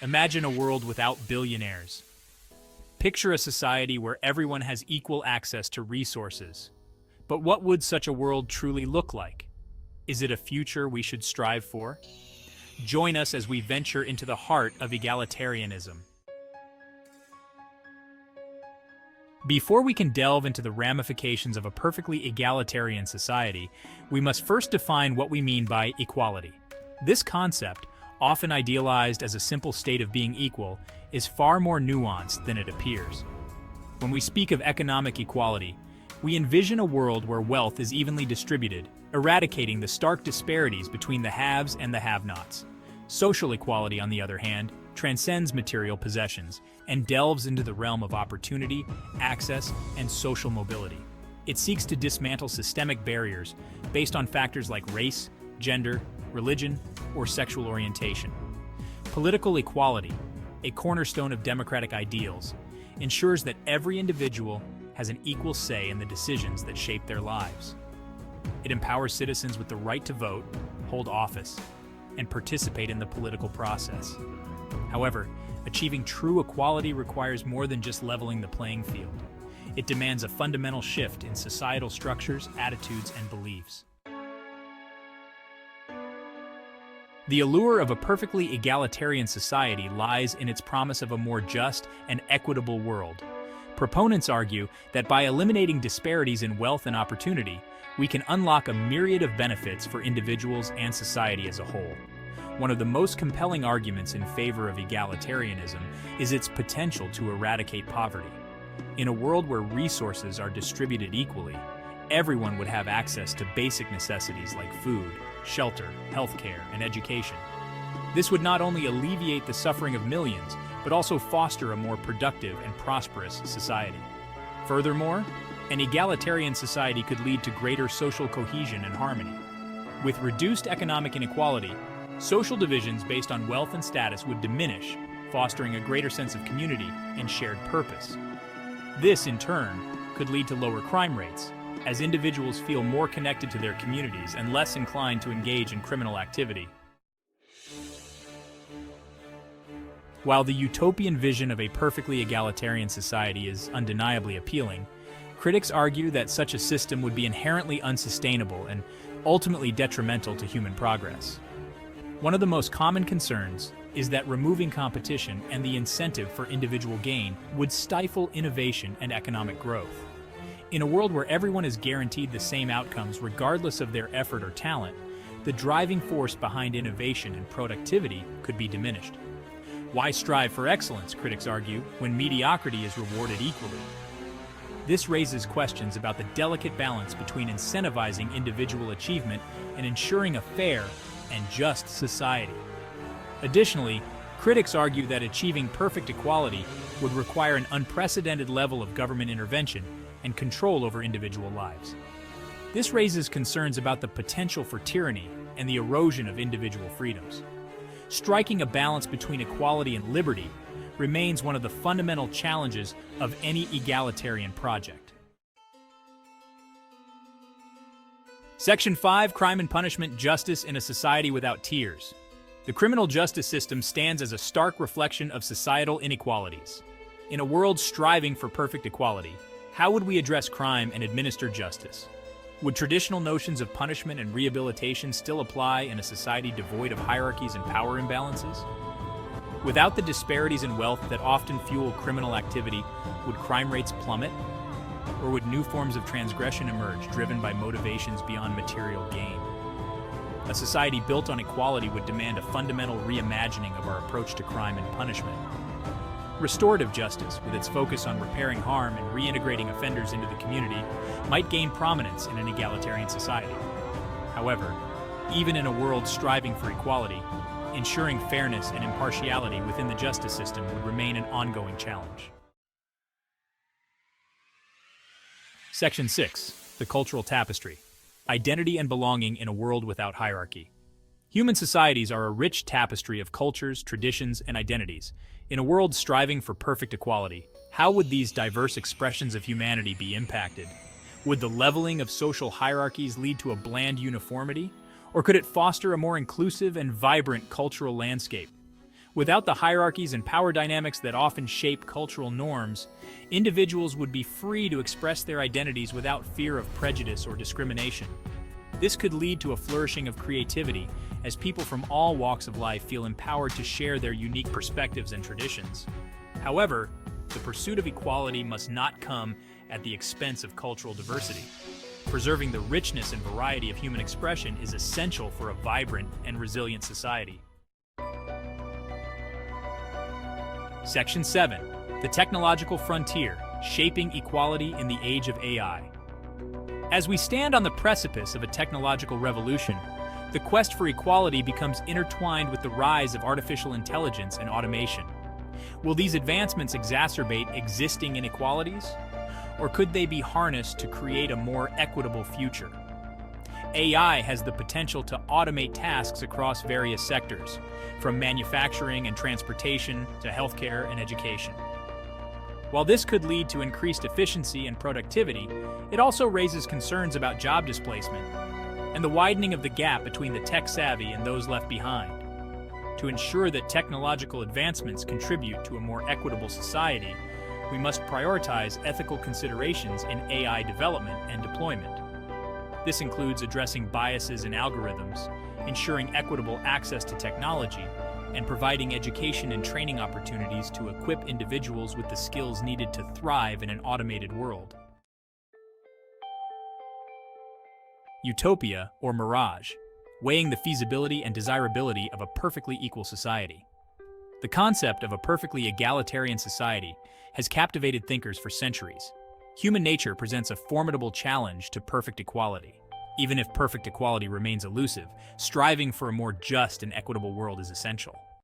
Imagine a world without billionaires. Picture a society where everyone has equal access to resources. But what would such a world truly look like? Is it a future we should strive for? Join us as we venture into the heart of egalitarianism. Before we can delve into the ramifications of a perfectly egalitarian society, we must first define what we mean by equality. This concept, often idealized as a simple state of being equal, is far more nuanced than it appears. When we speak of economic equality, we envision a world where wealth is evenly distributed, eradicating the stark disparities between the haves and the have-nots. Social equality, on the other hand, transcends material possessions and delves into the realm of opportunity, access, and social mobility. It seeks to dismantle systemic barriers based on factors like race, gender, religion, or sexual orientation. Political equality, a cornerstone of democratic ideals, ensures that every individual has an equal say in the decisions that shape their lives. It empowers citizens with the right to vote, hold office, and participate in the political process. However, achieving true equality requires more than just leveling the playing field. It demands a fundamental shift in societal structures, attitudes, and beliefs. The allure of a perfectly egalitarian society lies in its promise of a more just and equitable world. Proponents argue that by eliminating disparities in wealth and opportunity, we can unlock a myriad of benefits for individuals and society as a whole. One of the most compelling arguments in favor of egalitarianism is its potential to eradicate poverty. In a world where resources are distributed equally, everyone would have access to basic necessities like food, shelter, healthcare, and education. This would not only alleviate the suffering of millions, but also foster a more productive and prosperous society. Furthermore, an egalitarian society could lead to greater social cohesion and harmony. With reduced economic inequality, social divisions based on wealth and status would diminish, fostering a greater sense of community and shared purpose. This, in turn, could lead to lower crime rates, as individuals feel more connected to their communities and less inclined to engage in criminal activity. While the utopian vision of a perfectly egalitarian society is undeniably appealing, critics argue that such a system would be inherently unsustainable and ultimately detrimental to human progress. One of the most common concerns is that removing competition and the incentive for individual gain would stifle innovation and economic growth. In a world where everyone is guaranteed the same outcomes regardless of their effort or talent, the driving force behind innovation and productivity could be diminished. Why strive for excellence, critics argue, when mediocrity is rewarded equally? This raises questions about the delicate balance between incentivizing individual achievement and ensuring a fair and just society. Additionally, critics argue that achieving perfect equality would require an unprecedented level of government intervention and control over individual lives. This raises concerns about the potential for tyranny and the erosion of individual freedoms. Striking a balance between equality and liberty remains one of the fundamental challenges of any egalitarian project. Section 5, Crime and Punishment: Justice in a Society Without Tears. The criminal justice system stands as a stark reflection of societal inequalities. In a world striving for perfect equality, how would we address crime and administer justice? Would traditional notions of punishment and rehabilitation still apply in a society devoid of hierarchies and power imbalances? Without the disparities in wealth that often fuel criminal activity, would crime rates plummet? Or would new forms of transgression emerge driven by motivations beyond material gain? A society built on equality would demand a fundamental reimagining of our approach to crime and punishment. Restorative justice, with its focus on repairing harm and reintegrating offenders into the community, might gain prominence in an egalitarian society. However, even in a world striving for equality, ensuring fairness and impartiality within the justice system would remain an ongoing challenge. Section 6, the Cultural Tapestry: Identity and Belonging in a World Without Hierarchy. Human societies are a rich tapestry of cultures, traditions, and identities. In a world striving for perfect equality, how would these diverse expressions of humanity be impacted? Would the leveling of social hierarchies lead to a bland uniformity? Or could it foster a more inclusive and vibrant cultural landscape? Without the hierarchies and power dynamics that often shape cultural norms, individuals would be free to express their identities without fear of prejudice or discrimination. This could lead to a flourishing of creativity, as people from all walks of life feel empowered to share their unique perspectives and traditions. However, the pursuit of equality must not come at the expense of cultural diversity. Preserving the richness and variety of human expression is essential for a vibrant and resilient society. Section 7. The Technological Frontier, Shaping Equality in the Age of AI. As we stand on the precipice of a technological revolution, the quest for equality becomes intertwined with the rise of artificial intelligence and automation. Will these advancements exacerbate existing inequalities, or could they be harnessed to create a more equitable future? AI has the potential to automate tasks across various sectors, from manufacturing and transportation to healthcare and education. While this could lead to increased efficiency and productivity, it also raises concerns about job displacement and the widening of the gap between the tech-savvy and those left behind. To ensure that technological advancements contribute to a more equitable society, we must prioritize ethical considerations in AI development and deployment. This includes addressing biases in algorithms, ensuring equitable access to technology, and providing education and training opportunities to equip individuals with the skills needed to thrive in an automated world. Utopia, or mirage, weighing the feasibility and desirability of a perfectly equal society. The concept of a perfectly egalitarian society has captivated thinkers for centuries. Human nature presents a formidable challenge to perfect equality. Even if perfect equality remains elusive, striving for a more just and equitable world is essential.